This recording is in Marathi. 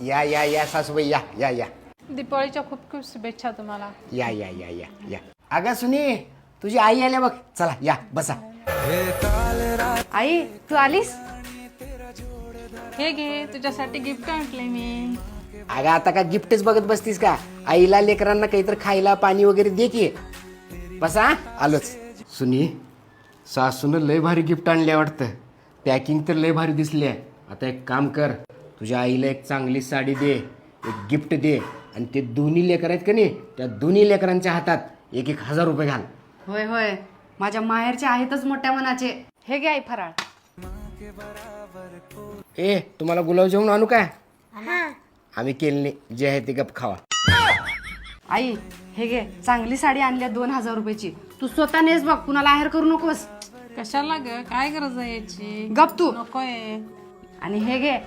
या या या सासूबाई या या या दीपावलीच्या खूप खूप शुभेच्छा तुम्हाला. या या या या या अगं सुनी तुझी आई आल्या बघ. चला या बसा. आई तू आलीस? हे घे तुझ्यासाठी गिफ्ट आणलंय मी. अगं आता का गिफ्टच बघत बसतीस का? आईला लेकरांना काहीतरी खायला पाणी वगैरे दे की. बसा आलोच. सुनी सासून लय भारी गिफ्ट आणले वाटतं. पॅकिंग तर लय भारी दिसली आहे. आता एक काम कर, तुझ्या आईला एक चांगली साडी दे, एक गिफ्ट दे आणि ते दोन्ही लेकर आहेत का नाही त्या दोन्ही लेकरांच्या हातात 1,000 रुपये घाल. होय होय माझ्या माहेरचे आहेतच मोठ्या मनाचे. हे घे आई फराळ. ए तुम्हाला गुलाबजामुन आणू काय? आम्ही केले नाही, जे आहे ते गप खावा. आई हे घे चांगली साडी आणल्या 2,000 रुपयाची. तू स्वतः नेस बघ, कुणाला आहेर करू नकोस. कशाला ग, काय गरज आहे याची? गप तू. नकोय. आणि हे घे